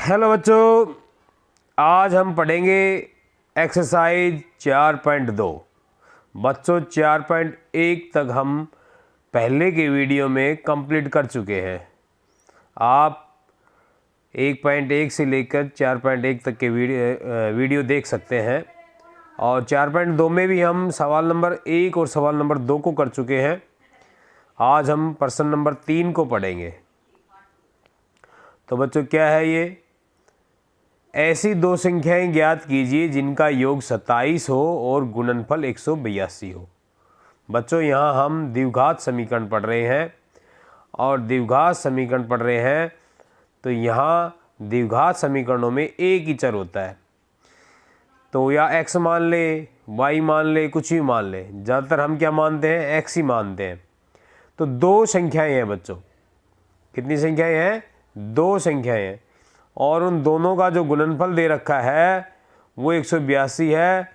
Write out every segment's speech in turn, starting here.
Hello बच्चों, आज हम पढ़ेंगे एक्सरसाइज 4.2। बच्चों 4.1 तक हम पहले के वीडियो में कंप्लीट कर चुके हैं। आप 1.1 से लेकर 4.1 तक के वीडियो देख सकते हैं और 4.2 में भी हम सवाल नंबर 1 और सवाल नंबर 2 को कर चुके हैं। आज हम प्रश्न नंबर 3 को पढ़ेंगे। तो बच्चों क्या है ये? ऐसी दो संख्याएं ज्ञात कीजिए जिनका योग 27 हो और गुणनफल 182 हो। बच्चों यहाँ हम द्विघात समीकरण पढ़ रहे हैं और द्विघात समीकरण पढ़ रहे हैं तो यहाँ द्विघात समीकरणों में एक ही चर होता है, तो या x मान ले, y मान ले, कुछ भी मान ले। ज़्यादातर हम क्या मानते हैं? x ही मानते हैं। तो दो संख्याएं हैं बच्चों। कितनी संख्याएं हैं? दो संख्याएं हैं और उन दोनों का जो गुणनफल दे रखा है वो 182 है,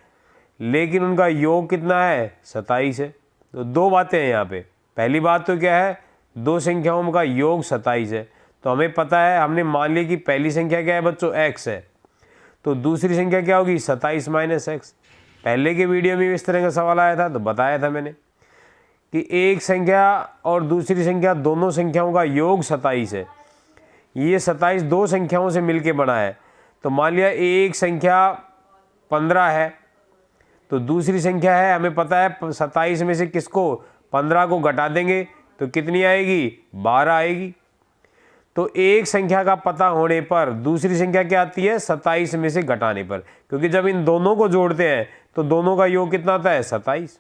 लेकिन उनका योग कितना है? 27 है। तो दो बातें हैं यहाँ पे। पहली बात तो क्या है? दो संख्याओं का योग 27 है, तो हमें पता है, हमने मान लिया कि पहली संख्या क्या है बच्चों? x है। तो दूसरी संख्या क्या होगी? 27 माइनस एक्स। पहले के वीडियो में इस तरह का सवाल आया था तो बताया था मैंने कि एक संख्या और दूसरी संख्या, दोनों संख्याओं का योग 27 है। ये 27 दो संख्याओं से मिलके बना है। तो मान लिया एक संख्या 15 है तो दूसरी संख्या है, हमें पता है 27 में से किसको, 15 को घटा देंगे तो कितनी आएगी? 12 आएगी। तो एक संख्या का पता होने पर दूसरी संख्या क्या आती है? 27 में से घटाने पर, क्योंकि जब इन दोनों को जोड़ते हैं तो दोनों का योग कितना आता है? 27।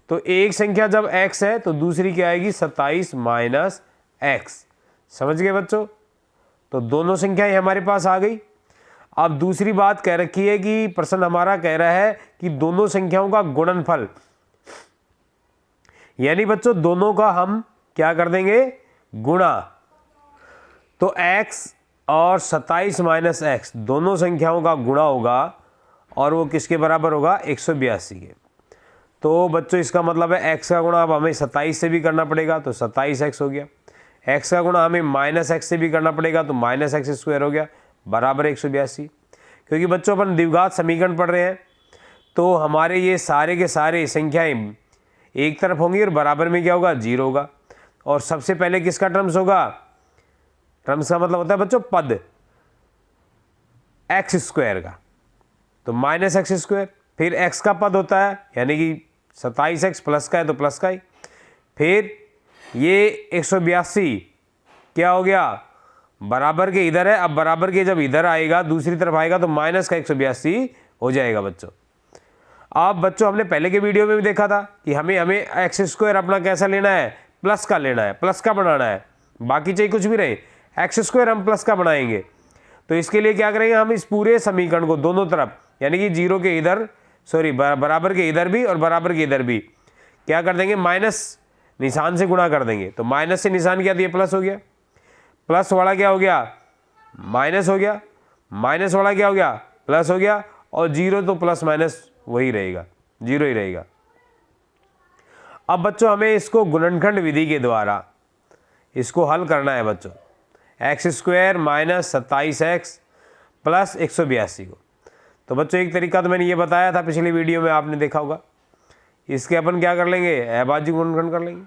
तो एक संख्या जब x है तो दूसरी क्या आएगी? 27 माइनस एक्स। समझ गए बच्चों? तो दोनों संख्याएं हमारे पास आ गई। अब दूसरी बात कह रखी है कि प्रश्न हमारा कह रहा है कि दोनों संख्याओं का गुणनफल, यानी बच्चों दोनों का हम क्या कर देंगे? गुणा। तो x और 27 माइनस एक्स दोनों संख्याओं का गुणा होगा और वो किसके बराबर होगा? 182 के। तो बच्चों इसका मतलब है x का गुणा अब हमें 27 से भी करना पड़ेगा तो 27x हो गया। x का गुणा हमें माइनस एक्स से भी करना पड़ेगा तो माइनस एक्स स्क्वायर हो गया बराबर 182। क्योंकि बच्चों अपन द्विघात समीकरण पढ़ रहे हैं तो हमारे ये सारे के सारे संख्याएं एक तरफ होंगी और बराबर में क्या होगा? 0 होगा। और सबसे पहले किसका टर्म्स होगा? टर्म्स का मतलब होता है बच्चों पद, एक्स स्क्वायर का, तो माइनस एक्स स्क्वायर। फिर x का पद होता है, यानी कि 27x प्लस का है तो प्लस का ही। फिर ये 182 क्या हो गया? बराबर के इधर है। अब बराबर के जब इधर आएगा, दूसरी तरफ आएगा तो माइनस का 182 हो जाएगा बच्चों। अब बच्चों हमने पहले के वीडियो में भी देखा था कि हमें एक्स स्क्वायर अपना कैसा लेना है? प्लस का लेना है, प्लस का बनाना है। बाकी चाहे कुछ भी रहे, एक्स स्क्वायर हम प्लस का बनाएंगे। तो इसके लिए क्या करेंगे? हम इस पूरे समीकरण को दोनों तरफ, यानी कि जीरो के इधर, सॉरी बराबर के इधर भी और बराबर के इधर भी क्या कर देंगे? माइनस निशान से गुणा कर देंगे। तो माइनस से निशान क्या दिया? प्लस हो गया। प्लस वाला क्या हो गया? माइनस हो गया। माइनस वाला क्या हो गया? प्लस हो गया। और जीरो तो प्लस माइनस वही रहेगा, जीरो ही रहेगा। अब बच्चों हमें इसको गुणनखंड विधि के द्वारा इसको हल करना है बच्चों। X square minus 27x plus 182 को। तो बच्चों एक तरीका तो मैंने ये बताया था पिछली वीडियो में, आपने देखा होगा। इसके अपन क्या कर लेंगे? अभाज्य गुणनखंड कर लेंगे।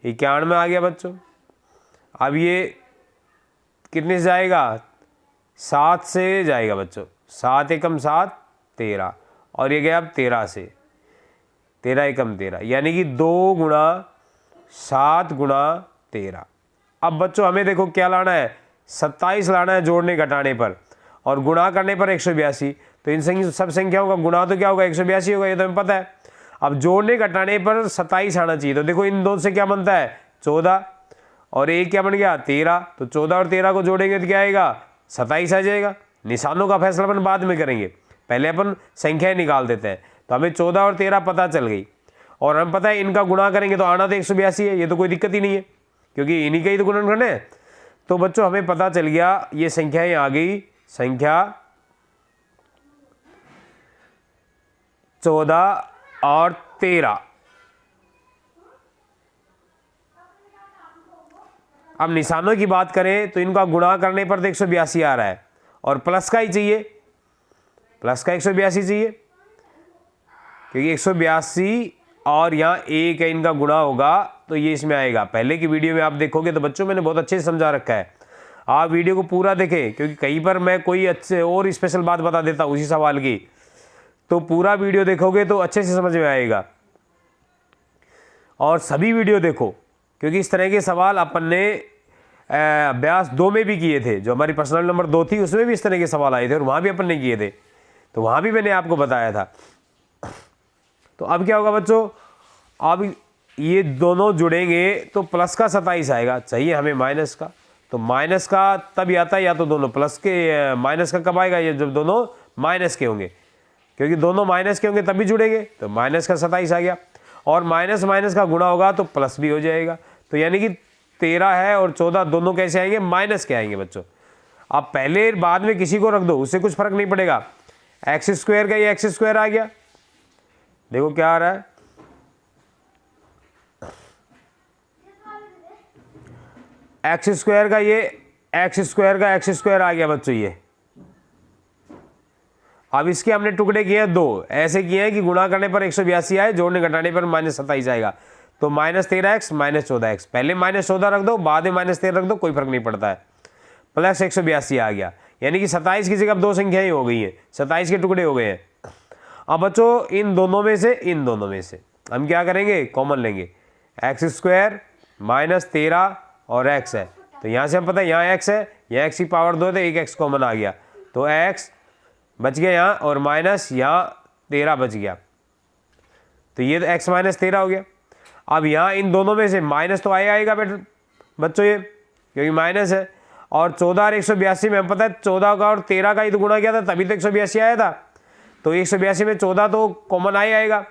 51 में आ गया बच्चों। अब ये कितने से जाएगा? 7 से जाएगा बच्चों। 7 एकम 7 13 और ये गया अब 13 से, 13 एकम 13, यानी कि 2 गुणा 7 गुणा 13। अब बच्चों हमें देखो क्या लाना है? 27 लाना है जोड़ने घटाने पर और गुणा करने पर 182। तो इन सब संख्याओं का गुणा तो क्या होगा? 182 होगा, ये तो हमें पता है। अब जोड़ने घटाने पर 27 आना चाहिए। तो देखो इन दो से क्या बनता है? 14 और एक क्या बन गया? 13। तो 14 और 13 को जोड़ेंगे तो क्या आएगा? 27 आ जाएगा। निशानों का फैसला अपन बाद में करेंगे, पहले अपन संख्याएं निकाल देते हैं। तो हमें 14 और 13 पता चल गई और हम पता है इनका गुणा करेंगे तो आना तो 182 है। ये तो कोई दिक्कत ही नहीं है क्योंकि इन्हीं का ही तो गुणनखंड है। तो बच्चों हमें पता चल गया, ये संख्याएं आ गई, संख्या 14 और 13। अब निशानों की बात करें तो इनका गुणा करने पर तो 182 आ रहा है और प्लस का ही चाहिए, प्लस का 182 चाहिए, क्योंकि 182 और यहाँ एक है इनका गुणा होगा तो ये इसमें आएगा। पहले की वीडियो में आप देखोगे तो बच्चों मैंने बहुत अच्छे से समझा रखा है, आप वीडियो को पूरा देखें, क्योंकि कहीं पर मैं कोई अच्छे और स्पेशल बात बता देता उसी सवाल की, तो पूरा वीडियो देखोगे तो अच्छे से समझ में आएगा। और सभी वीडियो देखो, क्योंकि इस तरह के सवाल अपन ने अभ्यास 2 में भी किए थे, जो हमारी पर्सनल नंबर 2 थी उसमें भी इस तरह के सवाल आए थे और वहाँ भी अपन ने किए थे, तो वहाँ भी मैंने आपको बताया था। तो अब क्या होगा बच्चों, अब ये दोनों जुड़ेंगे तो प्लस का 27 आएगा, चाहिए हमें माइनस का, तो माइनस का तब आता है या तो दोनों प्लस के, माइनस का कब आएगा, ये जब दोनों माइनस के होंगे, क्योंकि दोनों माइनस के होंगे तभी जुड़ेंगे, तो माइनस का 27 आ गया। और माइनस माइनस का गुणा होगा तो प्लस भी हो जाएगा, तो यानी कि 13 है और 14 दोनों कैसे आएंगे, माइनस के आएंगे बच्चों। आप पहले बाद में किसी को रख दो, उससे कुछ फर्क नहीं पड़ेगा। एक्स स्क्वायर का ये एक्स स्क्वायर आ गया, देखो क्या आ रहा है, एक्स स्क्वायर का ये एक्स स्क्वायर का एक्स स्क्वायर आ गया बच्चों ये। अब इसके हमने टुकड़े किए हैं 2, ऐसे किए हैं कि गुणा करने पर 182 आए, जोड़ने घटाने पर -27 आएगा, तो -13x -14x, पहले -14 रख दो, बाद में -13 रख दो, कोई फर्क नहीं पड़ता है, प्लस 182 आ गया, यानी कि 27 की जगह अब 2 संख्याएं हो गई हैं, 27 के टुकड़े हो गए हैं। अब बच्चों इन दोनों में से हम क्या करेंगे, कॉमन लेंगे, एक्स स्क्वायर -13 और x है, तो यहाँ से हम पता है यहाँ x है, यहाँ x की पावर 2 है तो एक x कॉमन आ गया, तो x बच गया यहाँ और माइनस यहाँ 13 बच गया, तो ये तो x -13 हो गया। अब यहाँ इन दोनों में से माइनस तो आएगा बच्चों ये, क्योंकि माइनस है, और 14 और 182 में हम पता है 14 का और 13 का ही तो गुणा किया था, तभी तो 182 आया था, तो 182 में 14 तो कॉमन आएगा,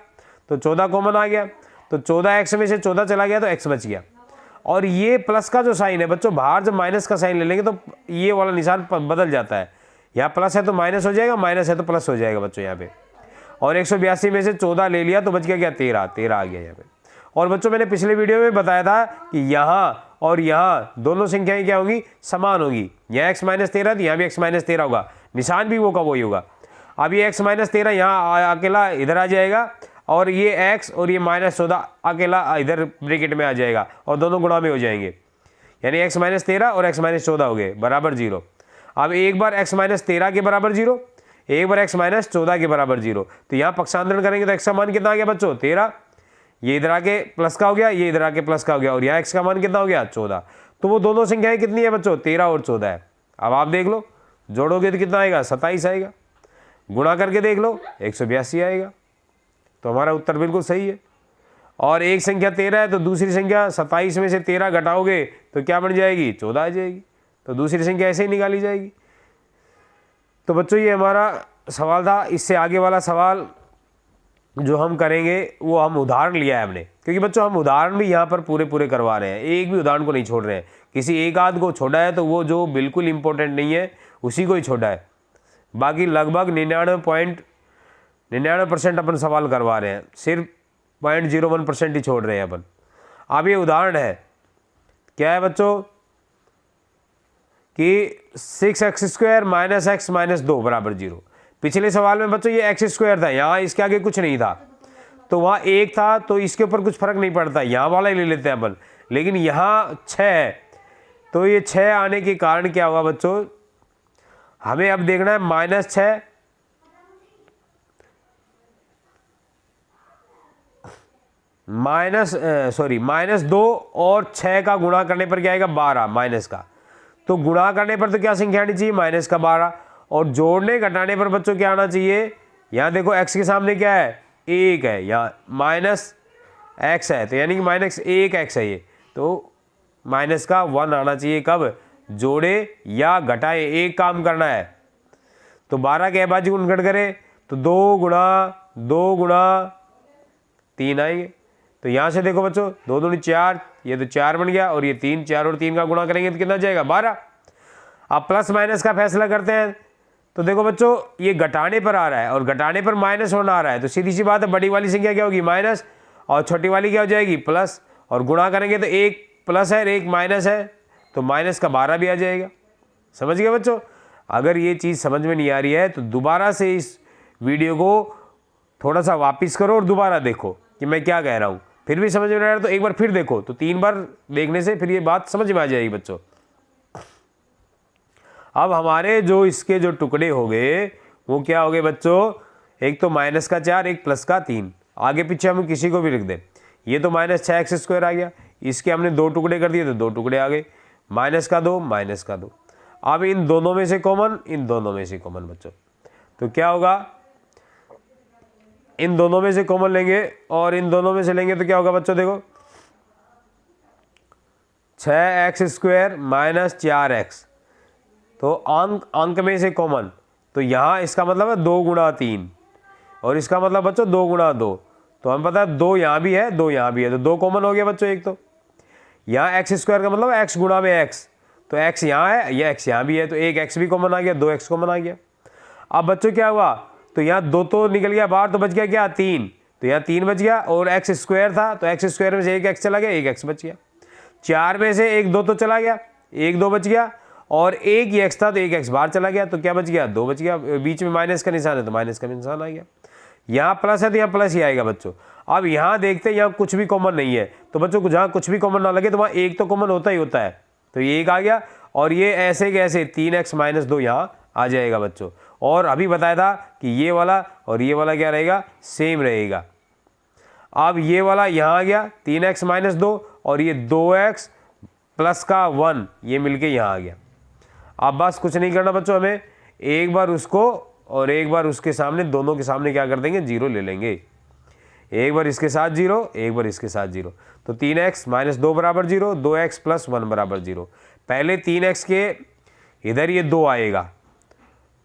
तो 14 कॉमन आ गया, तो 14x में से 14 चला गया तो x बच गया। और ये प्लस का जो साइन है बच्चों, बाहर जब माइनस का साइन ले लेंगे तो ये वाला निशान बदल जाता है, यहाँ प्लस है तो माइनस हो जाएगा, माइनस है तो प्लस हो जाएगा बच्चों यहाँ पे। और 182 में से 14 ले लिया तो बच गया क्या, 13 आ गया यहाँ पे। और बच्चों मैंने पिछले वीडियो में बताया था कि यहाँ और यहाँ दोनों संख्याएं क्या होंगी, समान होगी, यहाँ x -13 तो यहाँ भी x -13 होगा, निशान भी वो का वही होगा। अब ये x -13 यहाँ अकेला इधर आ जाएगा, और ये x और ये -14 अकेला इधर ब्रैकेट में आ जाएगा, और दोनों गुणा में हो जाएंगे, यानी x -13 और x -14 हो गए बराबर 0। अब एक बार x -13 के बराबर 0, एक बार x -14 के बराबर 0, तो यहाँ पक्षांतरण करेंगे तो x का मान कितना आ गया बच्चों, 13, ये इधर आके प्लस का हो गया, ये इधर आके प्लस का हो गया, और यहाँ x का मान कितना हो गया, 14। तो वो दोनों संख्याएं कितनी है बच्चों, 13 और 14 है। अब आप देख लो, जोड़ोगे तो कितना आएगा, 27 आएगा, गुणा करके देख लो 182 आएगा, तो हमारा उत्तर बिल्कुल सही है। और एक संख्या 13 है तो दूसरी संख्या 27 में से 13 घटाओगे तो क्या बन जाएगी, 14 आ जाएगी, तो दूसरी संख्या ऐसे ही निकाली जाएगी। तो बच्चों ये हमारा सवाल था। इससे आगे वाला सवाल जो हम करेंगे वो हम उदाहरण लिया है हमने, क्योंकि बच्चों हम उदाहरण भी यहाँ पर पूरे करवा रहे हैं, एक भी उदाहरण को नहीं छोड़ रहे हैं, किसी एक आध को छोड़ा है तो वो जो बिल्कुल इंपॉर्टेंट नहीं है उसी को ही छोड़ा है, बाकी लगभग 99% अपन सवाल करवा रहे हैं, सिर्फ 0.01% ही छोड़ रहे हैं अपन। अब ये उदाहरण है, क्या है बच्चों कि 6x² - x - 2 बराबर 0। पिछले सवाल में बच्चों ये x² था, यहाँ इसके आगे कुछ नहीं था, तो वहाँ 1 था तो इसके ऊपर कुछ फर्क नहीं पड़ता, यहाँ वाला ही ले लेते हैं अपन, लेकिन यहाँ 6 है, तो ये 6 आने के कारण क्या हुआ बच्चों, हमें अब देखना है -6 -2 और 6 का गुणा करने पर क्या आएगा, 12 माइनस का, तो गुणा करने पर तो क्या संख्या आनी चाहिए, -12, और जोड़ने घटाने पर बच्चों क्या आना चाहिए, यहाँ देखो x के सामने क्या है, 1 है, यहाँ -x है, तो यानी कि -1x है ये, तो माइनस का 1 आना चाहिए, कब, जोड़े या घटाए, एक काम करना है। तो 12 के अभाज्य गुणनखंड करें तो 2 गुणा 3 आएंगे, तो यहाँ से देखो बच्चों 2 दूनी 4, ये तो 4 बन गया, और ये 3, 4 और 3 का गुणा करेंगे तो कितना जाएगा, 12। अब प्लस माइनस का फैसला करते हैं, तो देखो बच्चों ये घटाने पर आ रहा है और घटाने पर माइनस होना आ रहा है, तो सीधी सी बात है बड़ी वाली संख्या क्या होगी, माइनस, और छोटी वाली क्या हो जाएगी, प्लस, और गुणा करेंगे तो एक प्लस है एक माइनस है, तो माइनस का 12 भी आ जाएगा। समझ गए बच्चों? अगर ये चीज़ समझ में नहीं आ रही है तो दोबारा से इस वीडियो को थोड़ा सा वापस करो और दोबारा देखो कि मैं क्या कह रहा हूँ। फिर भी समझ में नहीं आ रहा तो एक बार फिर देखो, तो 3 बार देखने से फिर ये बात समझ में आ जाएगी बच्चों। अब हमारे जो इसके जो टुकड़े हो गए वो क्या हो गए बच्चों? एक तो माइनस का 4, एक प्लस का 3। आगे पीछे हम किसी को भी लिख दें। ये तो -6x² आ गया, इसके हमने 2 टुकड़े कर दिए तो 2 टुकड़े आ गए, माइनस का 2, माइनस का 2। अब इन दोनों में से कॉमन, इन दोनों में से कॉमन बच्चों, तो क्या होगा? इन दोनों में से कॉमन लेंगे और इन दोनों में से लेंगे तो क्या होगा बच्चों? देखो 6x² माइनस 4x, तो अंक में से कॉमन, तो यहाँ इसका मतलब है 2 गुणा 3 और इसका मतलब बच्चों 2 गुणा 2। तो हमें पता है 2 यहाँ भी है, 2 यहाँ भी है, तो 2 कॉमन हो गया बच्चों। एक तो यहाँ x² का मतलब x गुणा में x, तो x यहाँ है, यह x यहाँ भी है, तो एक x भी कॉमन आ गया, 2x कॉमन आ गया। अब बच्चों क्या हुआ? तो यहाँ 2 तो निकल गया बाहर, तो बच गया क्या? 3। तो यहाँ 3 बच गया और x² था तो x² में से एक x चला गया, एक x बच गया। 4 में से एक 2 तो चला गया, एक 2 बच गया और एक ही x था तो एक x बाहर चला गया, तो क्या बच गया? 2 बच गया। बीच में माइनस का निशान है तो माइनस का निशान आ गया। यहाँ प्लस है तो यहाँ प्लस ही आएगा बच्चों। अब यहाँ देखते हैं यहाँ कुछ भी कॉमन नहीं है, तो बच्चों जहाँ कुछ भी कॉमन ना लगे तो वहाँ एक तो कॉमन होता ही होता है, तो ये एक आ गया और ये ऐसे के ऐसे 3x - 2 यहाँ आ जाएगा बच्चों। और अभी बताया था कि ये वाला और ये वाला क्या रहेगा? सेम रहेगा। अब ये वाला यहाँ आ गया 3x - 2 और ये 2x प्लस का 1 ये मिलके यहाँ आ गया। अब बस कुछ नहीं करना बच्चों, हमें एक बार उसको और एक बार उसके सामने, दोनों के सामने क्या कर देंगे? 0 ले लेंगे। एक बार इसके साथ 0, एक बार इसके साथ 0, तो 3x - 2 बराबर 0, 2x + 1 बराबर 0। पहले 3x के इधर ये 2 आएगा,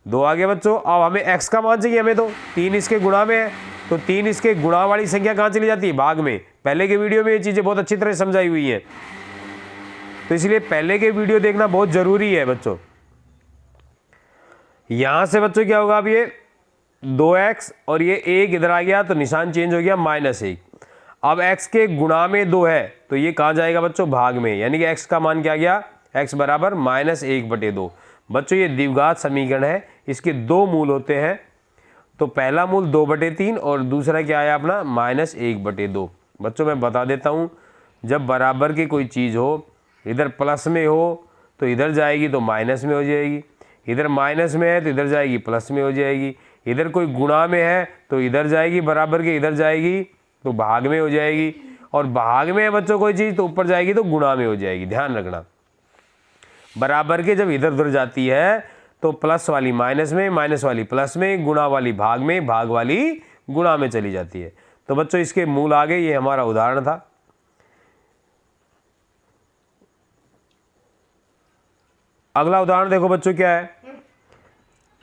2 आ गया बच्चों। अब हमें x का मान चाहिए, हमें तो 3 इसके गुणा में है, तो 3 इसके गुणा वाली संख्या कहाँ चली जाती है? भाग में। पहले के वीडियो में ये चीज़ें बहुत अच्छी तरह समझाई हुई हैं, तो इसलिए पहले के वीडियो देखना बहुत ज़रूरी है बच्चों। यहाँ से बच्चों क्या होगा? अब ये 2x और ये 1 इधर आ गया तो निशान चेंज हो गया -1। अब x के गुणा में 2 है तो ये कहाँ जाएगा बच्चों? भाग में, यानी कि x का मान क्या गया? x बराबर -1/2। बच्चों ये द्विघात समीकरण है, इसके 2 मूल होते हैं, तो पहला मूल 2/3 और दूसरा क्या आया अपना? -1/2। बच्चों मैं बता देता हूँ, जब बराबर की कोई चीज़ हो, इधर प्लस में हो तो इधर जाएगी तो माइनस में हो जाएगी, इधर माइनस में है तो इधर जाएगी प्लस में हो जाएगी, इधर कोई गुणा में है तो इधर जाएगी बराबर के, इधर जाएगी तो भाग में हो जाएगी, और भाग में है बच्चों कोई चीज़ तो ऊपर जाएगी तो गुणा में हो जाएगी। ध्यान रखना, बराबर के जब इधर उधर जाती है तो प्लस वाली माइनस में, माइनस वाली प्लस में, गुणा वाली भाग में, भाग वाली गुणा में चली जाती है। तो बच्चों इसके मूल आ गए, ये हमारा उदाहरण था। अगला उदाहरण देखो बच्चों क्या है?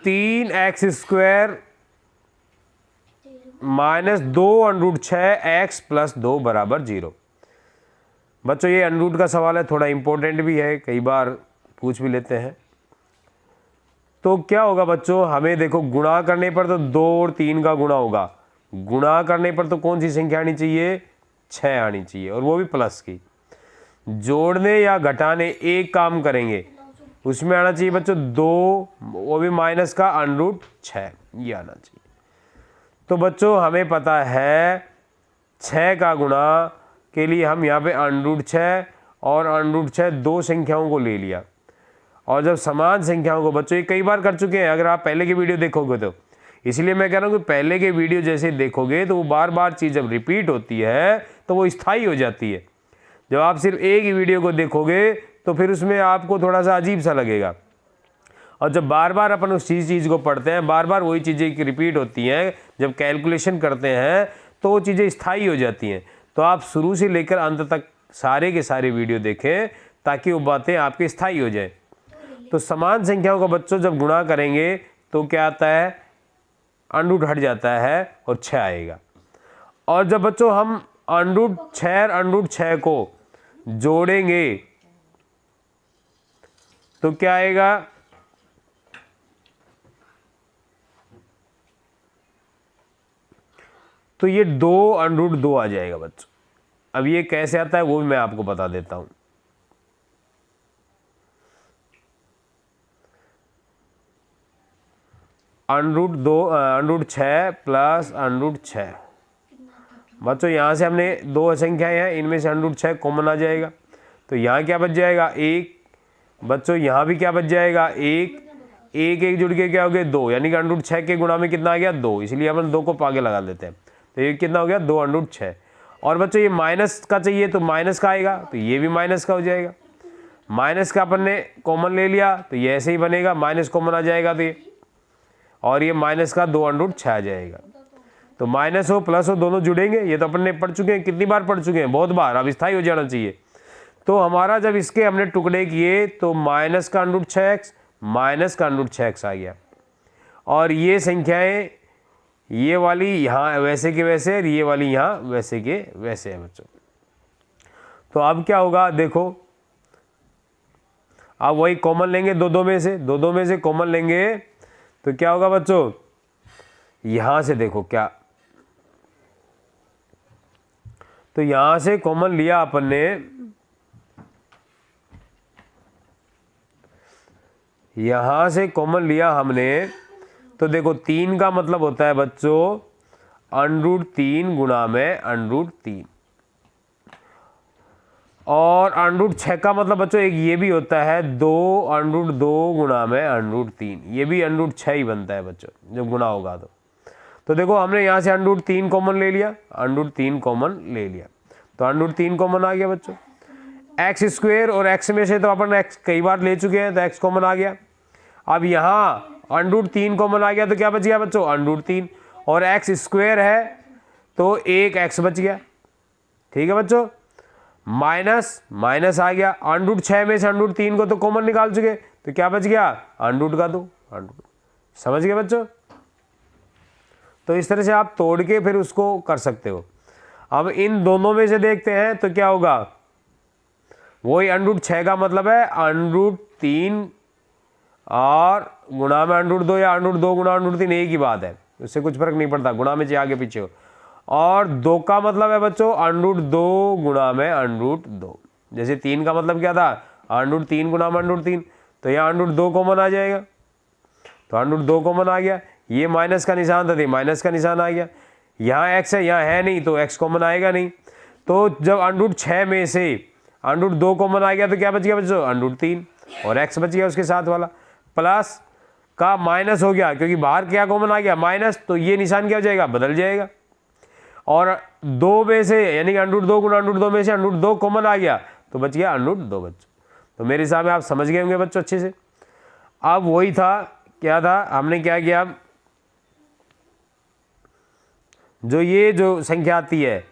3x² - 2√6x + 2 बराबर 0। बच्चों ये अनरूट का सवाल है, थोड़ा इंपॉर्टेंट भी है, कई बार पूछ भी लेते हैं। तो क्या होगा बच्चों? हमें देखो गुणा करने पर तो 2 और 3 का गुणा होगा, गुणा करने पर तो कौन सी संख्या आनी चाहिए? 6 आनी चाहिए, और वो भी प्लस की। जोड़ने या घटाने एक काम करेंगे, उसमें आना चाहिए बच्चों 2, वो भी माइनस का √6, ये आना चाहिए। तो बच्चों हमें पता है 6 का गुणा के लिए हम यहाँ पे √6 और √6 दो संख्याओं को ले लिया, और जब समान संख्याओं को, बच्चों ये कई बार कर चुके हैं अगर आप पहले के वीडियो देखोगे तो, इसलिए मैं कह रहा हूँ कि पहले के वीडियो जैसे देखोगे तो वो बार बार चीज़ जब रिपीट होती है तो वो स्थायी हो जाती है। जब आप सिर्फ एक ही वीडियो को देखोगे तो फिर उसमें आपको थोड़ा सा अजीब सा लगेगा, और जब बार बार अपन उस चीज़ को पढ़ते हैं, बार बार वही चीज़ें रिपीट होती हैं, जब कैलकुलेशन करते हैं तो वो चीज़ें स्थायी हो जाती हैं। तो आप शुरू से लेकर अंत तक सारे के सारे वीडियो देखें ताकि वो बातें आपकी स्थायी हो जाए। तो समान संख्याओं का बच्चों जब गुणा करेंगे तो क्या आता है? अंडरूट हट जाता है और 6 आएगा। और जब बच्चों हम √6 को जोड़ेंगे तो क्या आएगा? तो ये 2√2 आ जाएगा बच्चों। अब ये कैसे आता है वो भी मैं आपको बता देता हूं। √6 प्लस √6। बच्चों यहाँ से हमने दो संख्याएं हैं, इनमें से √6 कॉमन आ जाएगा, तो यहाँ क्या बच जाएगा 1। बच्चों यहाँ भी क्या बच जाएगा 1, 1 जुड़ के क्या हो गया 2, यानी कि √6 के गुणा में कितना आ गया 2, इसलिए अपन 2 को आगे लगा देते हैं। तो ये कितना हो गया 2 √6। और बच्चों ये माइनस का चाहिए तो माइनस का आएगा, तो ये भी माइनस का हो जाएगा। माइनस का अपन ने कॉमन ले लिया तो ये ऐसे ही बनेगा, माइनस कॉमन आ जाएगा तो ये, और ये माइनस का 2 √6 आ जाएगा। तो माइनस हो प्लस हो दोनों जुड़ेंगे, ये तो अपन ने पढ़ चुके हैं, कितनी बार पढ़ चुके हैं, बहुत बार। अब स्थायी हो जाना चाहिए। तो हमारा जब इसके हमने टुकड़े किए तो माइनस का √6x माइनस का √6x आ गया, और ये संख्याएं ये वाली यहाँ वैसे के वैसे और ये वाली यहाँ वैसे के वैसे है बच्चों। तो अब क्या होगा देखो, अब वही कॉमन लेंगे दो में से कॉमन लेंगे तो क्या होगा बच्चों, यहां से देखो क्या, तो यहां से कॉमन लिया अपन ने, यहां से कॉमन लिया हमने, तो देखो 3 का मतलब होता है बच्चों √3 गुणा में √3, और √6 का मतलब बच्चों एक ये भी होता है 2 गुणा में √3, ये भी √6 ही बनता है बच्चों जब गुणा होगा तो देखो हमने यहाँ से √3 कॉमन ले लिया, √3 कॉमन ले लिया, तो √3 कॉमन आ गया बच्चों। x² और x में से तो अपन x कई बार ले चुके हैं, तो x कॉमन आ गया। अब यहाँ √3 कॉमन आ गया तो क्या बच गया बच्चों √3, और x² है तो एक x बच गया, ठीक है बच्चों। माइनस माइनस आ गया, √6 में से √3 को तो कॉमन निकाल चुके, तो क्या बच गया √2। समझ गए बच्चों। तो इस तरह से आप तोड़ के फिर उसको कर सकते हो। अब इन दोनों में से देखते हैं तो क्या होगा, वही √6 का मतलब है √3 और गुणा में √2 या √2 गुणा √3 एक ही बात है, उससे कुछ फर्क नहीं पड़ता, गुणा में चाहे आगे पीछे हो। और 2 का मतलब है बच्चों √2 गुणा में √2, जैसे 3 का मतलब क्या था √3 गुणा में √3, तो यहाँ √2 कॉमन आ जाएगा, तो √2 कॉमन आ गया। ये माइनस का निशान था, माइनस का निशान आ गया। यहाँ x है, यहाँ है नहीं तो x कॉमन आएगा नहीं। तो जब √6 में से √2 कॉमन आ गया तो क्या बच गया बच्चों √3, और x बच गया उसके साथ वाला, प्लस का माइनस हो गया क्योंकि बाहर क्या कॉमन आ गया माइनस, तो ये निशान क्या हो जाएगा बदल जाएगा। और 2 में से यानी कि √2 गुणा √2 में से √2 कॉमन आ गया तो बच गया √2 बच्चों। तो मेरे हिसाब में आप समझ गए होंगे बच्चों अच्छे से। अब वही था, क्या था, हमने क्या किया, जो संख्या आती है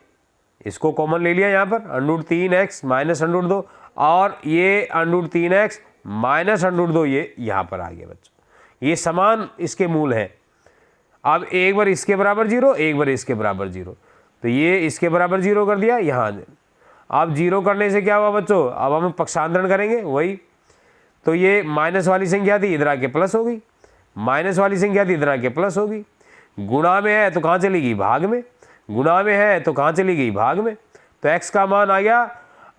इसको कॉमन ले लिया यहाँ पर √3x माइनस √2, और ये √3x माइनस √2 ये यहाँ पर आ गया बच्चों। ये समान इसके मूल हैं। अब एक बार इसके बराबर 0, एक बार इसके बराबर 0, तो ये इसके बराबर 0 कर दिया यहाँ। अब 0 करने से क्या हुआ बच्चों, अब हम पक्षांतरण करेंगे वही, तो ये माइनस वाली संख्या थी इधर आके प्लस हो गई, माइनस वाली संख्या थी इधर आके प्लस हो गई। गुणा में है तो कहाँ चली गई भाग में, गुणा में है तो कहाँ चली गई भाग में। तो x का मान आ गया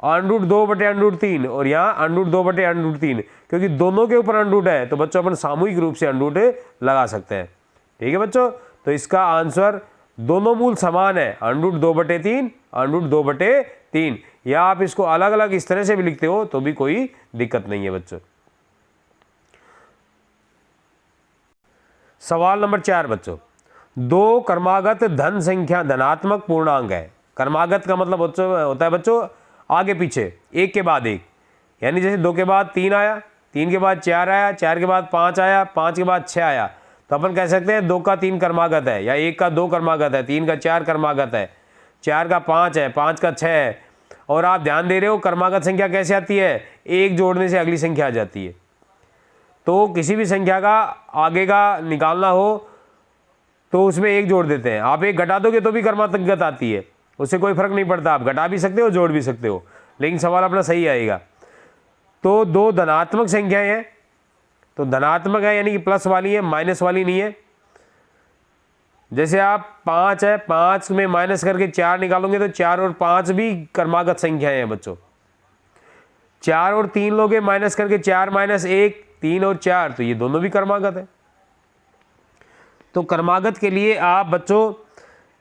√2/√3, और यहाँ √2/√3, क्योंकि दोनों के ऊपर √ है तो बच्चों अपन सामूहिक रूप से √ लगा सकते हैं, ठीक है बच्चों। तो इसका आंसर दोनों मूल समान है √2/3 √2/3, या आप इसको अलग अलग इस तरह से भी लिखते हो तो भी कोई दिक्कत नहीं है बच्चों। सवाल नंबर 4 बच्चों, 2 क्रमागत धन संख्या धनात्मक पूर्णांक है। क्रमागत का मतलब बच्चों होता है बच्चों आगे पीछे, एक के बाद एक, यानी जैसे 2 के बाद 3 आया, 3 के बाद 4 आया, 4 के बाद 5 आया, 5 के बाद 6 आया, तो अपन कह सकते हैं 2 का 3 क्रमागत है, या 1 का 2 क्रमागत है, 3 का 4 क्रमागत है, 4 का 5 है, 5 का 6 है। और आप ध्यान दे रहे हो क्रमागत संख्या कैसे आती है, एक जोड़ने से अगली संख्या आ जाती है। तो किसी भी संख्या का आगे का निकालना हो तो उसमें एक जोड़ देते हैं, आप एक घटा दोगे तो भी क्रमागत आती है, उससे कोई फर्क नहीं पड़ता, आप घटा भी सकते हो जोड़ भी सकते हो, लेकिन सवाल अपना सही आएगा। तो 2 धनात्मक संख्याएं हैं, तो धनात्मक है यानी कि प्लस वाली है, माइनस वाली नहीं है। जैसे आप 5 है, 5 में माइनस करके 4 निकालोगे तो 4 और 5 भी क्रमागत संख्याएं हैं बच्चों। 4 और 3 लोगे माइनस करके 4 - 1, 3 और 4, तो ये दोनों भी क्रमागत है। तो क्रमागत के लिए आप बच्चों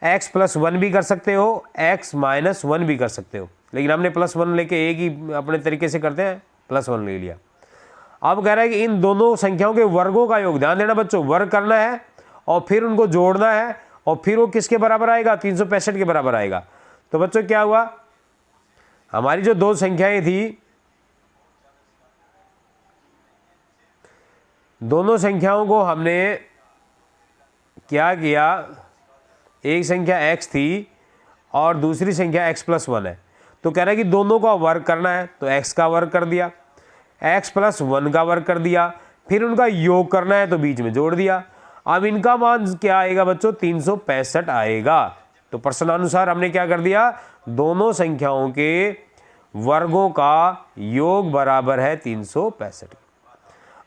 x प्लस 1 भी कर सकते हो, x माइनस 1 भी कर सकते हो, लेकिन हमने प्लस 1 लेके एक ही अपने तरीके से करते हैं, प्लस 1 ले लिया। अब कह रहा है कि इन दोनों संख्याओं के वर्गों का योग, ध्यान देना बच्चों, वर्ग करना है और फिर उनको जोड़ना है और फिर वो किसके बराबर आएगा, 365 के बराबर आएगा। तो बच्चों क्या हुआ, हमारी जो दो संख्याएं थी, दोनों संख्याओं को हमने क्या किया, एक संख्या x थी और दूसरी संख्या x प्लस 1 है, तो कह रहा है कि दोनों का वर्ग करना है, तो x का वर्ग कर दिया, x प्लस 1 का वर्ग कर दिया, फिर उनका योग करना है तो बीच में जोड़ दिया। अब इनका मान क्या आएगा बच्चों, 365 आएगा। तो प्रश्नानुसार हमने क्या कर दिया, दोनों संख्याओं के वर्गों का योग बराबर है 365।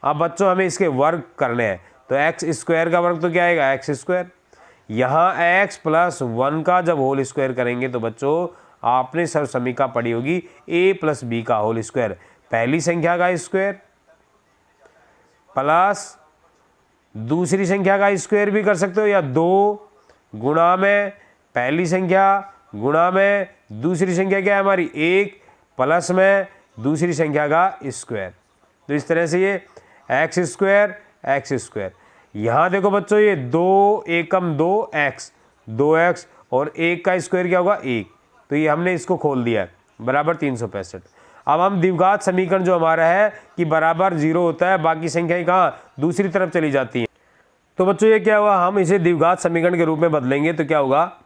अब बच्चों हमें इसके वर्ग करने हैं, तो एक्स स्क्वायर का वर्ग तो क्या आएगा, एक्स स्क्वायर। यहाँ एक्स प्लस 1 का जब होल स्क्वायर करेंगे तो बच्चों आपने सर्व समीकरण पढ़ी होगी, a प्लस बी का होल स्क्वायर, पहली संख्या का स्क्वायर प्लस दूसरी संख्या का स्क्वायर भी कर सकते हो, या 2 गुणा में पहली संख्या गुणा में दूसरी संख्या क्या है हमारी 1 प्लस में दूसरी संख्या का स्क्वायर। तो इस तरह से ये एक्स स्क्वायर। यहाँ देखो बच्चों, ये 2 एकम 2 एक्स, 2x और 1 का स्क्वायर क्या होगा 1, तो ये हमने इसको खोल दिया है बराबर 365। अब हम द्विघात समीकरण जो हमारा है कि बराबर 0 होता है, बाकी संख्याएं कहाँ दूसरी तरफ चली जाती हैं। तो बच्चों ये क्या हुआ, हम इसे द्विघात समीकरण के रूप में बदलेंगे तो क्या होगा,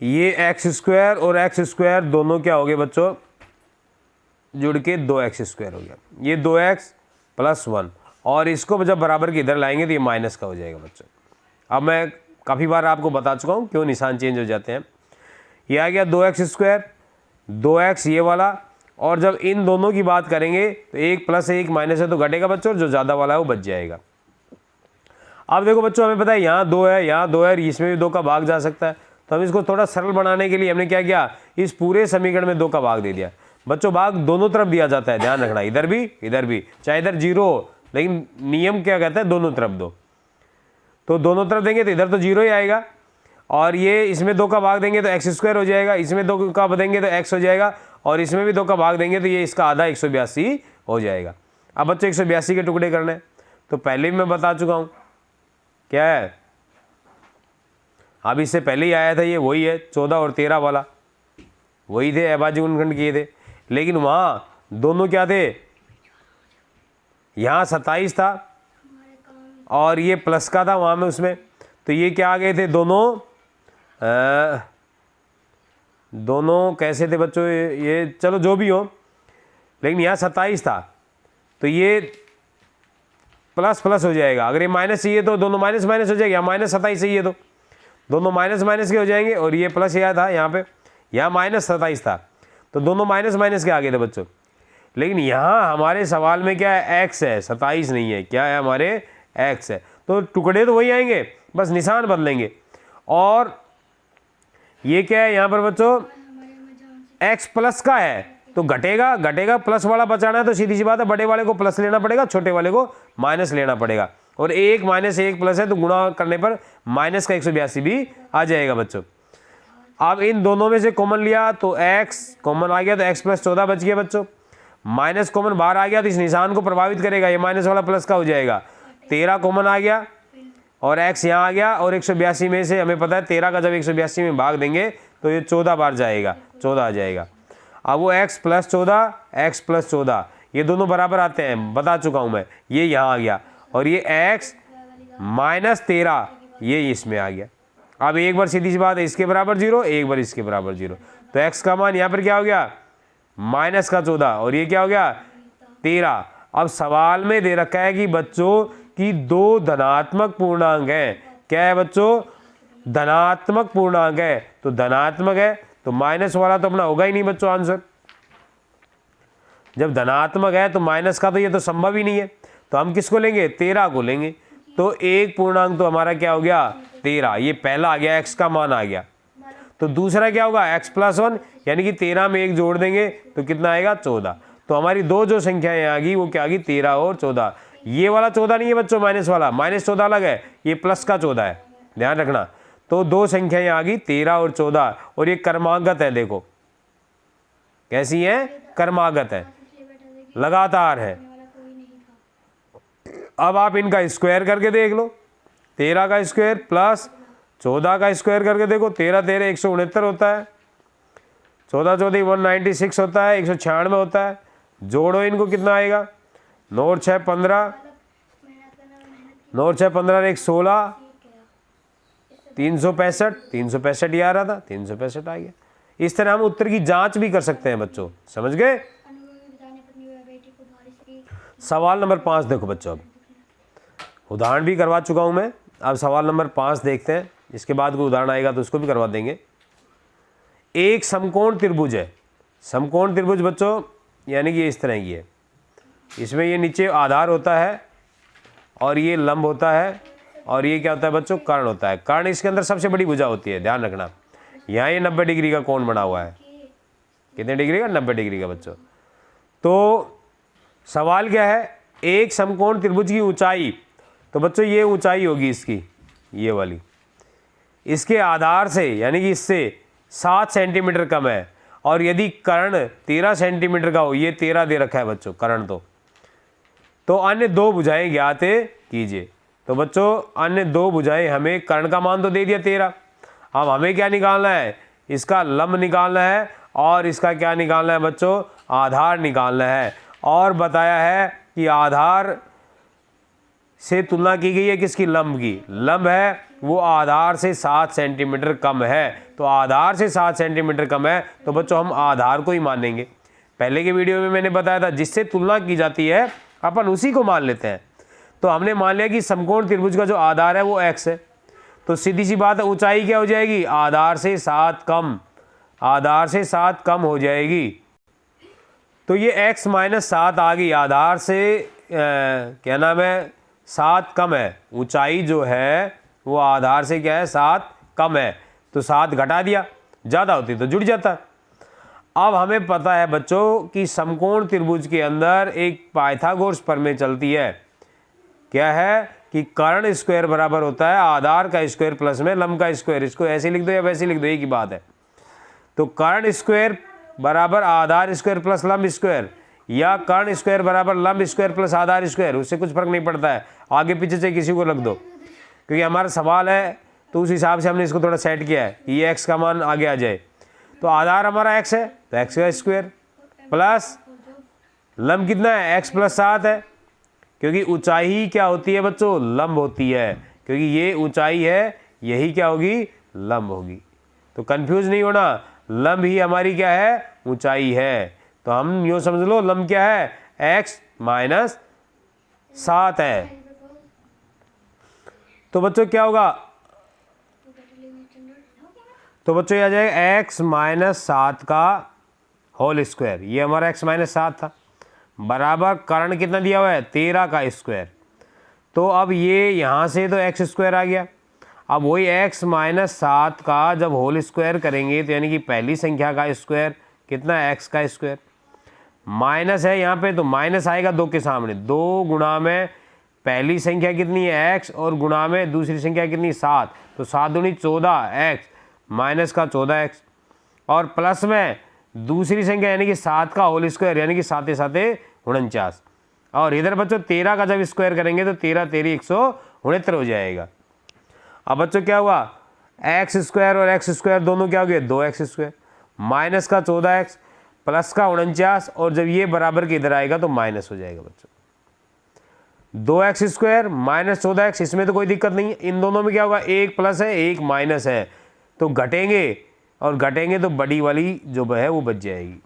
ये एक्स स्क्वायर और एक्स स्क्वायर दोनों क्या हो गए बच्चों, जुड़ के 2x स्क्वायर हो गया, ये 2x प्लस 1, और इसको जब बराबर के इधर लाएंगे तो ये माइनस का हो जाएगा बच्चों। अब मैं काफ़ी बार आपको बता चुका हूँ क्यों निशान चेंज हो जाते हैं। ये आ गया 2x स्क्वायर, 2x ये वाला, और जब इन दोनों की बात करेंगे तो 1 प्लस 1 माइनस है तो घटेगा बच्चों, जो ज़्यादा वाला है वो बच जाएगा। अब देखो बच्चों, हमें पता है यहाँ 2 है, यहाँ 2 है, इसमें भी 2 का भाग जा सकता है, तो हम इसको थोड़ा सरल बनाने के लिए हमने क्या किया, इस पूरे समीकरण में 2 का भाग दे दिया। बच्चों भाग दोनों तरफ दिया जाता है, ध्यान रखना, इधर भी, चाहे इधर 0 हो, लेकिन नियम क्या कहता है, दोनों तरफ दो। तो दोनों तरफ देंगे तो इधर तो 0 ही आएगा, और ये इसमें 2 का भाग देंगे तो एक्स स्क्वायर हो जाएगा, इसमें 2 का देंगे तो x हो जाएगा, और इसमें भी 2 का भाग देंगे तो ये इसका आधा 182 हो जाएगा। अब बच्चों 182 के टुकड़े करने हैं, तो पहले भी मैं बता चुका हूँ क्या है, अब इससे पहले ही आया था, ये वही है 14 और 13 वाला, वही थे, अभाज्य गुणनखंड किए थे, लेकिन वहाँ दोनों क्या थे, यहाँ 27 था और ये प्लस का था वहाँ में उसमें, तो ये क्या आ गए थे दोनों कैसे थे बच्चों, ये चलो जो भी हो, लेकिन यहाँ 27 था तो ये प्लस प्लस हो जाएगा। अगर ये माइनस चाहिए तो दोनों माइनस माइनस हो जाएगा, माइनस 27 चाहिए तो दोनों माइनस माइनस के हो जाएंगे, और ये प्लस यह था यहाँ पे, यहाँ माइनस 27 था तो दोनों माइनस माइनस के आगे थे बच्चों। लेकिन यहाँ हमारे सवाल में क्या है, एक्स है, 27 नहीं है, क्या है हमारे एक्स है, तो टुकड़े तो वही आएंगे, बस निशान बदलेंगे। और ये क्या है यहाँ पर बच्चों, एक्स प्लस का है तो घटेगा, प्लस वाला बचाना है तो सीधी सी बात है, बड़े वाले को प्लस लेना पड़ेगा, छोटे वाले को माइनस लेना पड़ेगा, और 1 माइनस 1 प्लस है तो गुणा करने पर माइनस का 182 भी आ जाएगा बच्चों। अब इन दोनों में से कॉमन लिया तो x कॉमन आ गया, तो x प्लस 14 बच गया बच्चों, माइनस कॉमन बाहर आ गया तो इस निशान को प्रभावित करेगा, ये माइनस वाला प्लस का हो जाएगा, 13 कॉमन आ गया और x यहाँ आ गया, और 182 में से हमें पता है 13 का जब 182 में भाग देंगे तो ये 14 बार जाएगा, 14 आ जाएगा। अब वो x प्लस 14 ये दोनों बराबर आते हैं, बता चुका हूँ मैं, ये यहाँ आ गया, और ये x माइनस 13 ये इसमें आ गया। अब एक बार सीधी सी बात है, इसके बराबर 0, एक बार इसके बराबर 0, तो x का मान यहाँ पर क्या हो गया, माइनस का 14, और ये क्या हो गया 13। अब सवाल में दे रखा है कि बच्चों की 2 धनात्मक पूर्णांक हैं, क्या है बच्चों, धनात्मक पूर्णांक है, तो धनात्मक है तो माइनस वाला तो अपना होगा ही नहीं बच्चों आंसर, जब धनात्मक है तो माइनस का तो ये तो संभव ही नहीं है, तो हम किसको लेंगे, 13 को लेंगे, तो एक पूर्णांक तो हमारा क्या हो गया 13, ये पहला आ गया, x का मान आ गया। तो दूसरा क्या होगा, x प्लस 1, यानी कि 13 में 1 जोड़ देंगे तो कितना आएगा 14। तो हमारी 2 जो संख्याएं आ गई वो क्या आ गई 13 और 14। ये वाला 14 नहीं है बच्चों, माइनस वाला, -14 अलग है, ये प्लस का 14 है, ध्यान रखना। तो दो संख्याएं आ गई 13 और 14, और ये क्रमागत है, देखो कैसी है, क्रमागत है, लगातार है। अब आप इनका स्क्वायर करके देख लो, 13 का स्क्वायर प्लस 14 का स्क्वायर करके देखो, 13 13 169 होता है, 14 14 196 होता है, 196 होता है। जोड़ो इनको, कितना आएगा, 9 और 6 15, 9 और 6 15 और 1 16, 365, 365 ये आ रहा था, 365 आ गया। इस तरह हम उत्तर की जांच भी कर सकते हैं बच्चों, समझ गए। सवाल नंबर 5 देखो बच्चों, अब उदाहरण भी करवा चुका हूं मैं, अब सवाल नंबर 5 देखते हैं, इसके बाद कोई उदाहरण आएगा तो उसको भी करवा देंगे। एक समकोण त्रिभुज है, समकोण त्रिभुज बच्चों यानी कि इस तरह की है, इसमें ये नीचे आधार होता है और ये लंब होता है, और ये क्या होता है बच्चों, कर्ण होता है। कर्ण इसके अंदर सबसे बड़ी भुजा होती है, ध्यान रखना। यहाँ ये 90 डिग्री का कोण बना हुआ है, कितने डिग्री का, 90 डिग्री का बच्चों। तो सवाल क्या है, एक समकोण त्रिभुज की ऊंचाई, तो बच्चों ये ऊंचाई होगी इसकी, ये वाली, इसके आधार से यानी कि इससे 7 सेंटीमीटर कम है, और यदि कर्ण 13 सेंटीमीटर का हो, ये 13 दे रखा है बच्चों कर्ण, तो अन्य दो भुजाएं ज्ञात कीजिए। तो बच्चों अन्य दो भुजाएं, हमें कर्ण का मान तो दे दिया 13, अब हमें क्या निकालना है, इसका लंब निकालना है, और इसका क्या निकालना है बच्चों, आधार निकालना है। और बताया है कि आधार से तुलना की गई है किसकी, लंब की, लंब है वो आधार से 7 सेंटीमीटर कम है, तो आधार से 7 सेंटीमीटर कम है, तो बच्चों हम आधार को ही मानेंगे। पहले के वीडियो में मैंने बताया था जिससे तुलना की जाती है अपन उसी को मान लेते हैं। तो हमने मान लिया कि समकोण त्रिभुज का जो आधार है वो x है, तो सीधी सी बात है ऊंचाई क्या हो जाएगी, आधार से 7 कम, आधार से 7 कम हो जाएगी। तो ये x - 7 आ गई, आधार से क्या नाम है, 7 कम है, ऊंचाई जो है वो आधार से क्या है, 7 कम है, तो 7 घटा दिया, ज़्यादा होती तो जुड़ जाता। अब हमें पता है बच्चों कि समकोण त्रिभुज के अंदर एक पाइथागोरस प्रमेय चलती है, क्या है कि कर्ण स्क्वायर बराबर होता है आधार का स्क्वायर प्लस में लंब का स्क्वायर, इसको ऐसे लिख दो या वैसे लिख दो, एक ही बात है। तो कर्ण स्क्वायर बराबर आधार स्क्वायर प्लस लंब स्क्वायर, या कर्ण स्क्वायर बराबर लंब स्क्वायर प्लस आधार स्क्वायर, उससे कुछ फर्क नहीं पड़ता है, आगे पीछे से किसी को रख दो, क्योंकि हमारा सवाल है तो उस हिसाब से हमने इसको थोड़ा सेट किया है कि ये x का मान आगे आ जाए। तो आधार हमारा x है तो x का स्क्वायर प्लस लंब कितना है, x + 7 है, क्योंकि ऊंचाई ही क्या होती है बच्चों, लंब होती है, क्योंकि ये ऊंचाई है, यही क्या होगी, लंब होगी। तो कंफ्यूज नहीं होना, लंब ही हमारी क्या है, ऊंचाई है। तो हम यूँ समझ लो लंब क्या है, x - 7 है। तो बच्चों क्या होगा, तो बच्चों ये आ जाएगा x - 7 का होल स्क्वायर, ये हमारा x - 7 था, बराबर कर्ण कितना दिया हुआ है, 13 का स्क्वायर। तो अब ये यहाँ से तो x स्क्वायर आ गया, अब वही x - 7 का जब होल स्क्वायर करेंगे तो यानी कि पहली संख्या का स्क्वायर कितना है, x का स्क्वायर, माइनस है यहाँ पे तो माइनस आएगा 2 के सामने, 2 गुणा में पहली संख्या कितनी है x, और गुणा में दूसरी संख्या कितनी 7, तो 7 दूनी 14 x माइनस का 14 x, और प्लस में दूसरी संख्या यानी कि 7 का होल स्क्वायर यानी कि 7 7 49, और इधर बच्चों 13 का जब स्क्वायर करेंगे तो 13 13 169 हो जाएगा। अब बच्चों क्या हुआ, x स्क्वायर और x स्क्वायर दोनों क्या हो गए, 2x स्क्वायर, माइनस का 14x प्लस का 49, और जब ये बराबर के इधर आएगा तो माइनस हो जाएगा बच्चों, 2x स्क्वायर माइनस 14x, इसमें तो कोई दिक्कत नहीं है। इन दोनों में क्या होगा, एक प्लस है एक माइनस है, तो घटेंगे, और घटेंगे तो बड़ी वाली जो है वो बच जाएगी।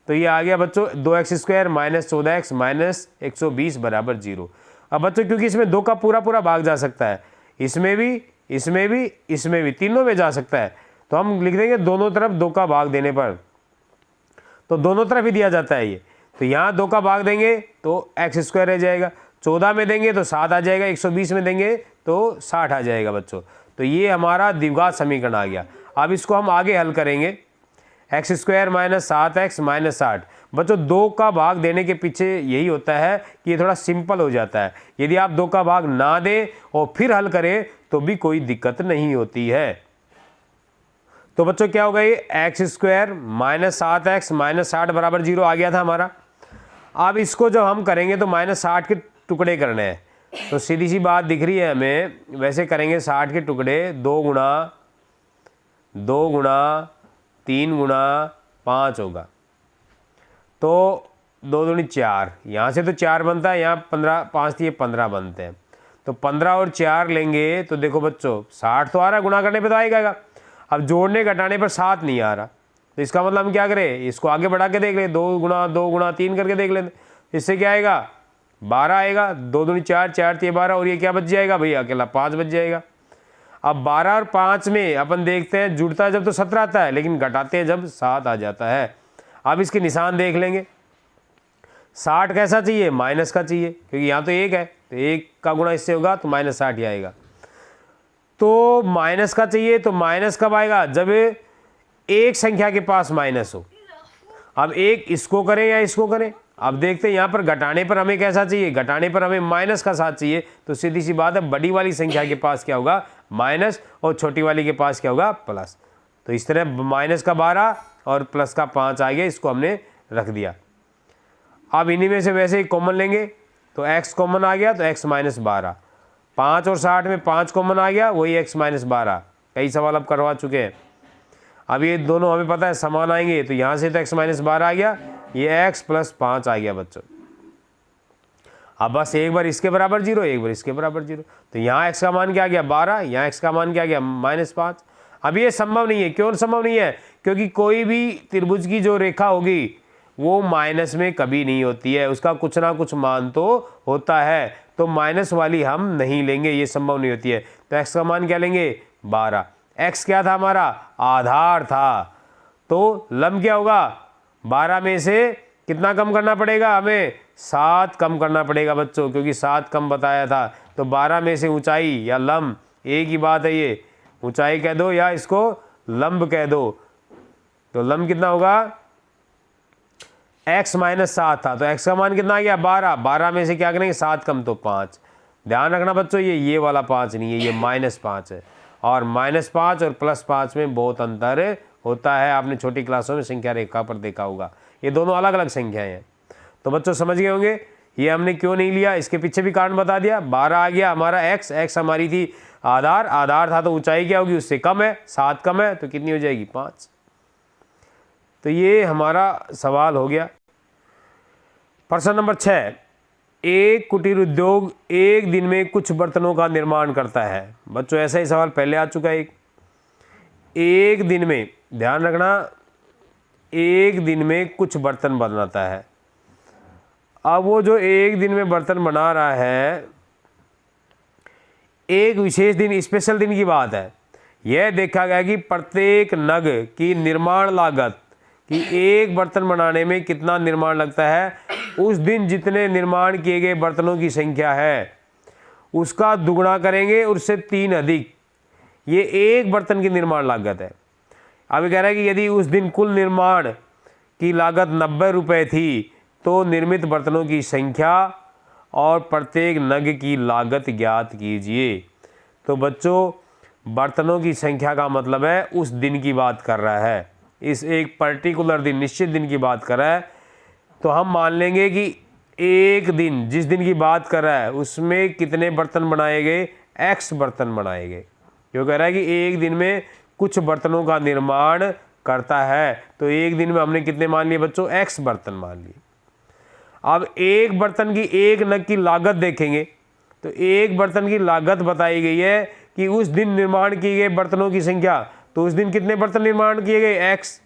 तो ये आ गया बच्चों 2x square minus 14x minus 120 बराबर 0। अब बच्चों क्योंकि इसमें 2 का पूरा पूरा भाग जा सकता है, इसमें भी इसमें भी इसमें भी, तीनों में जा सकता है, तो हम लिख देंगे दोनों तरफ 2 का भाग देने पर, तो दोनों तरफ ही दिया जाता है ये, तो यहाँ 2 का भाग देंगे तो x स्क्वायर रह जाएगा, 14 में देंगे तो 7 आ जाएगा, 120 में देंगे तो 60 आ जाएगा बच्चों। तो ये हमारा द्विघात समीकरण आ गया। अब इसको हम आगे हल करेंगे, x स्क्वायर - 7x - 60 बच्चों 2 का भाग देने के पीछे यही होता है कि ये थोड़ा सिंपल हो जाता है। यदि आप 2 का भाग ना दें और फिर हल करें तो भी कोई दिक्कत नहीं होती है। तो बच्चों क्या होगा, ये x square minus 7x minus 60 बराबर 0 आ गया था हमारा। अब इसको जब हम करेंगे तो माइनस 60 के टुकड़े करने हैं, तो सीधी सी बात दिख रही है हमें, वैसे करेंगे 60 के टुकड़े 2 गुणा 3 गुणा 5 होगा, तो 2 दूनी 4, यहाँ से तो 4 बनता है, यहाँ 15 5 ये 15 बनते हैं, तो 15 और 4 लेंगे तो देखो बच्चों 60 तो आ रहा है, गुणा करने पे तो आएगा। अब जोड़ने घटाने पर 7 नहीं आ रहा, तो इसका मतलब हम क्या करें, इसको आगे बढ़ा के देख लें, 2 गुणा 3 करके देख लें, इससे क्या आएगा 12 आएगा। 2 दूनी 4, 4 3 12, और ये क्या बच जाएगा भैया, अकेला 5 बच जाएगा। अब 12 और 5 में अपन देखते हैं, जुड़ता है जब तो 17 आता है, लेकिन घटाते हैं जब 7 आ जाता है। अब इसके निशान देख लेंगे, 60 कैसा चाहिए, माइनस का चाहिए, क्योंकि यहाँ तो 1 है, तो 1 का गुणा इससे होगा तो माइनस 60 ही आएगा। तो माइनस का चाहिए, तो माइनस कब आएगा, जब एक संख्या के पास माइनस हो। अब एक इसको करें या इसको करें, अब देखते हैं यहाँ पर घटाने पर हमें कैसा चाहिए, घटाने पर हमें माइनस का साथ चाहिए, तो सीधी सी बात है बड़ी वाली संख्या के पास क्या होगा माइनस, और छोटी वाली के पास क्या होगा प्लस। तो इस तरह माइनस का 12 और प्लस का 5 आ गया, इसको हमने रख दिया। अब इन्हीं में से वैसे ही कॉमन लेंगे, तो x कॉमन आ गया, तो x माइनस 12, 5 और 60 में 5 कॉमन आ गया, वही x माइनस 12। कई सवाल अब करवा चुके हैं। अब ये दोनों हमें पता है समान आएंगे, तो यहाँ से तो x माइनस 12 आ गया, ये x प्लस 5 आ गया बच्चों। अब बस एक बार इसके बराबर 0, एक बार इसके बराबर 0, तो यहाँ x का मान क्या आ गया 12, यहाँ x का मान क्या आ गया माइनस 5। अब ये संभव नहीं है, क्यों संभव नहीं है, क्योंकि कोई भी त्रिभुज की जो रेखा होगी वो माइनस में कभी नहीं होती है, उसका कुछ ना कुछ मान तो होता है, तो माइनस वाली हम नहीं लेंगे, ये संभव नहीं होती है। तो x का मान क्या लेंगे 12, x क्या था हमारा आधार था, तो लंब क्या होगा 12 में से कितना कम करना पड़ेगा हमें, 7 कम करना पड़ेगा बच्चों, क्योंकि 7 कम बताया था। तो 12 में से ऊंचाई या लंब एक ही बात है, ये ऊंचाई कह दो या इसको लंब कह दो, तो लंब कितना होगा x माइनस 7 था, तो x का मान कितना आ गया 12, 12 में से क्या करेंगे 7 कम तो 5। ध्यान रखना बच्चों, ये वाला 5 नहीं है, ये माइनस 5 है, और माइनस 5 और प्लस 5 में बहुत अंतर होता है, आपने छोटी क्लासों में संख्या रेखा पर देखा होगा, ये दोनों अलग अलग संख्याएं हैं। तो बच्चों समझ गए होंगे ये हमने क्यों नहीं लिया, इसके पीछे भी कारण बता दिया। 12 आ गया हमारा x हमारी थी आधार था, तो ऊंचाई क्या होगी उससे कम है, 7 कम है, तो कितनी हो जाएगी 5। तो ये हमारा सवाल हो गया। प्रश्न नंबर 6, एक कुटीर उद्योग एक दिन में कुछ बर्तनों का निर्माण करता है। बच्चों ऐसा ही सवाल पहले आ चुका है, एक दिन में, ध्यान रखना, एक दिन में कुछ बर्तन बनाता है। अब वो जो एक दिन में बर्तन बना रहा है, एक विशेष दिन, स्पेशल दिन की बात है, यह देखा गया कि प्रत्येक नग की निर्माण लागत कि एक बर्तन बनाने में कितना निर्माण लगता है, उस दिन जितने निर्माण किए गए बर्तनों की संख्या है उसका दुगुना करेंगे और उससे 3 अधिक, ये एक बर्तन की निर्माण लागत है। अब कह रहा है कि यदि उस दिन कुल निर्माण की लागत 90 रुपये थी, तो निर्मित बर्तनों की संख्या और प्रत्येक नग की लागत ज्ञात कीजिए। तो बच्चों बर्तनों की संख्या का मतलब है उस दिन की बात कर रहा है, इस एक पर्टिकुलर दिन, निश्चित दिन की बात कर रहा है। तो हम मान लेंगे कि एक दिन, जिस दिन की बात कर रहा है उसमें कितने बर्तन बनाए गए, x बर्तन बनाए गए। जो कह रहा है कि एक दिन में कुछ बर्तनों का निर्माण करता है, तो एक दिन में हमने कितने मान लिए बच्चों, x बर्तन मान लिए। अब एक बर्तन की, एक नग की लागत देखेंगे, तो एक बर्तन की लागत बताई गई है कि उस दिन निर्माण किए गए बर्तनों की संख्या, तो उस दिन कितने बर्तन निर्माण किए गए x,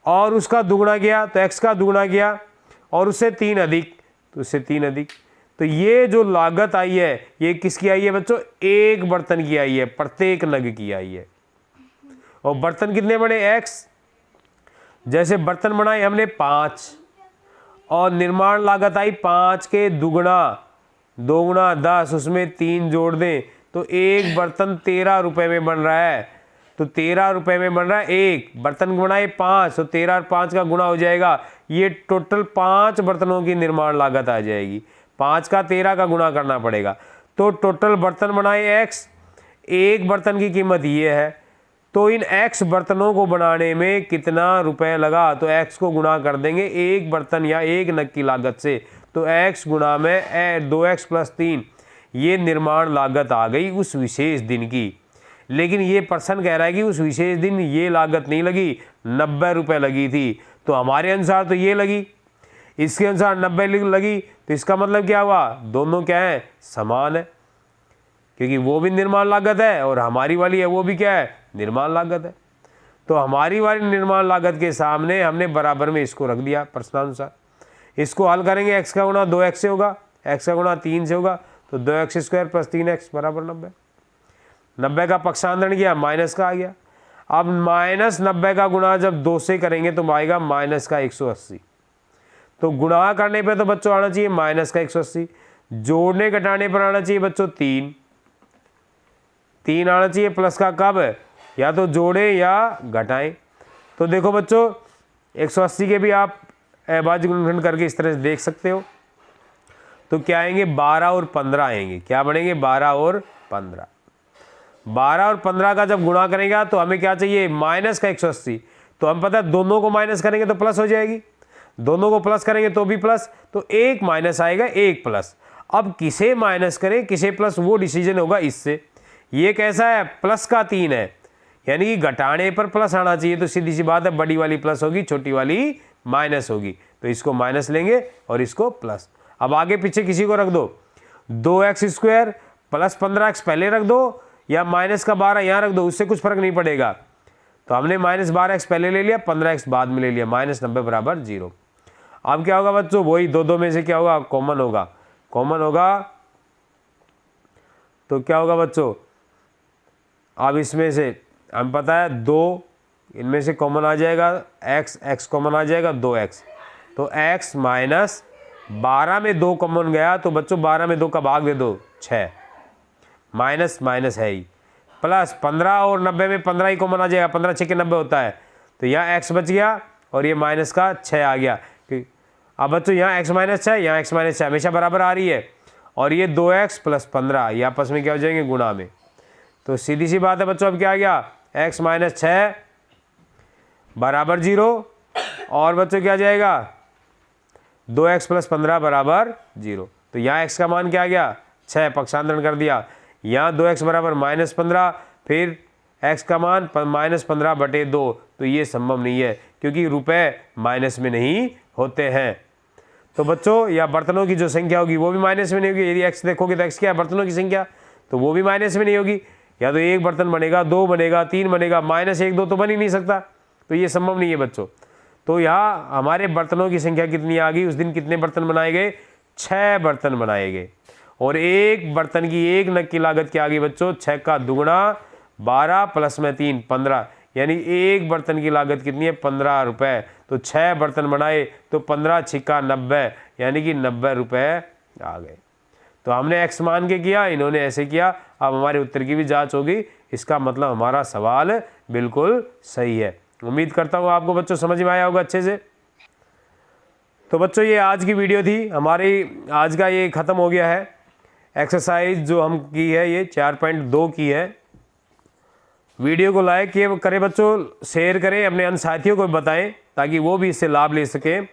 और उसका दुगुना किया तो x का दुगुना किया, और उससे 3 अधिक तो उससे 3 अधिक। तो ये जो लागत आई है ये किसकी आई है बच्चों, एक बर्तन की आई है, प्रत्येक नग की आई है। और बर्तन कितने बने x, जैसे बर्तन बनाए हमने 5 और निर्माण लागत आई 5 के दुगुना, 2 गुणा 10, उसमें 3 जोड़ दें तो एक बर्तन 13 रुपये में बन रहा है। तो 13 रुपये में बन रहा है 1 बर्तन बनाए 5, तो 13 और 5 का गुणा हो जाएगा, ये टोटल 5 बर्तनों की निर्माण लागत आ जाएगी। 5 का 13 का गुणा करना पड़ेगा, तो टोटल बर्तन बनाए x, एक बर्तन की कीमत ये है, तो इन x बर्तनों को बनाने में कितना रुपए लगा, तो x को गुणा कर देंगे एक बर्तन या एक नग की लागत से, तो x गुणा में 2x + 3, ये निर्माण लागत आ गई उस विशेष दिन की। लेकिन ये पर्सन कह रहा है कि उस विशेष दिन ये लागत नहीं लगी, 90 रुपये लगी थी, तो हमारे अनुसार तो ये लगी, इसके अनुसार 90 लगी, तो इसका मतलब क्या हुआ, दोनों क्या है, समान है, क्योंकि वो भी निर्माण लागत है और हमारी वाली है वो भी क्या है, निर्माण लागत है। तो हमारी वाली निर्माण लागत के सामने हमने बराबर में इसको रख दिया प्रश्नानुसार। इसको हल करेंगे, x का गुणा 2x से होगा, x का गुणा 3 से होगा, तो 2x² + 3x बराबर 90। 90 का पक्षांतरण किया, माइनस का आ गया। अब -90 का गुणा जब 2 से करेंगे तो आएगा -180। तो गुणा करने पे तो बच्चों आना चाहिए -180, जोड़ने घटाने पर आना चाहिए बच्चों 3 आना चाहिए। प्लस का कब, या तो जोड़े या घटाएं। तो देखो बच्चों 180 के भी आप अभाज्य गुणनखंड करके इस तरह से देख सकते हो। तो क्या आएंगे, 12 और 15 आएंगे, क्या बनेंगे, 12 और 15। 12 और 15 का जब गुणा करेगा तो हमें क्या चाहिए, माइनस का 180। तो हम पता है दोनों को माइनस करेंगे तो प्लस हो जाएगी, दोनों को प्लस करेंगे तो भी प्लस, तो एक माइनस आएगा, एक प्लस। अब किसे माइनस करें किसे प्लस, वो डिसीजन होगा इससे। ये कैसा है, प्लस का 3 है, यानी कि घटाने पर प्लस आना चाहिए, तो सीधी सी बात है बड़ी वाली प्लस होगी, छोटी वाली माइनस होगी, तो इसको माइनस लेंगे और इसको प्लस। अब आगे पीछे किसी को रख दो, 2x² + 15x पहले रख दो या माइनस का 12 यहाँ रख दो, उससे कुछ फर्क नहीं पड़ेगा। तो हमने -12x पहले ले लिया, 15x बाद में ले लिया, -90 बराबर 0। अब क्या होगा बच्चों, वही दो में से क्या होगा, कॉमन होगा, कॉमन होगा तो क्या होगा बच्चों, अब इसमें से हम पता है 2, इनमें से कॉमन आ जाएगा x कॉमन आ जाएगा 2x, तो x - 12 में 2 कॉमन गया, तो बच्चों 12 में 2 का भाग दे दो 6, माइनस माइनस है ही, प्लस 15 और 90 में 15 ही कॉमन आ जाएगा, 15 6 के 90 होता है, तो यहाँ x बच गया और ये माइनस का 6 आ गया। अब बच्चों यहाँ x - 6, यहाँ x - 6 हमेशा बराबर आ रही है, और ये 2x + 15 ये आपस में क्या हो जाएंगे, गुणा में। तो सीधी सी बात है बच्चों, अब क्या आ गया, x - 6 बराबर 0, और बच्चों क्या जाएगा, 2x + 15 बराबर 0। तो यहाँ x का मान क्या आ गया, 6, पक्षांतरण कर दिया, यहाँ 2x बराबर -15, फिर x का मान -15/2, तो ये संभव नहीं है, क्योंकि रुपए माइनस में नहीं होते हैं। तो बच्चों या बर्तनों की जो संख्या होगी वो भी माइनस में नहीं होगी। यदि x देखोगे तो x क्या है, बर्तनों की संख्या, तो वो भी माइनस में नहीं होगी। या तो एक बर्तन बनेगा, 2 बनेगा, 3 बनेगा, -1 2 तो बन ही नहीं सकता, तो ये संभव नहीं है बच्चों। तो यहाँ हमारे बर्तनों की संख्या कितनी आ गई, उस दिन कितने बर्तन बनाए गए, 6 बर्तन बनाए गए, और एक बर्तन की एक नग की लागत क्या आ गई बच्चों, 6 का दुगुना 12 प्लस में 3 15, यानी एक बर्तन की लागत कितनी है, 15 रुपये। तो 6 बर्तन बनाए तो 15 छिक्का 90, यानी कि 90 रुपये आ गए। तो हमने x मान के किया, इन्होंने ऐसे किया। अब हमारे उत्तर की भी जांच होगी, इसका मतलब हमारा सवाल बिल्कुल सही है। उम्मीद करता हूँ आपको बच्चों समझ में आया होगा अच्छे से। तो बच्चों ये आज की वीडियो थी हमारी, आज का ये ख़त्म हो गया है। एक्सरसाइज जो हम की है ये 4.2 की है। वीडियो को लाइक करें बच्चों, शेयर करें, अपने अन्य साथियों को बताएं ताकि वो भी इससे लाभ ले सकें।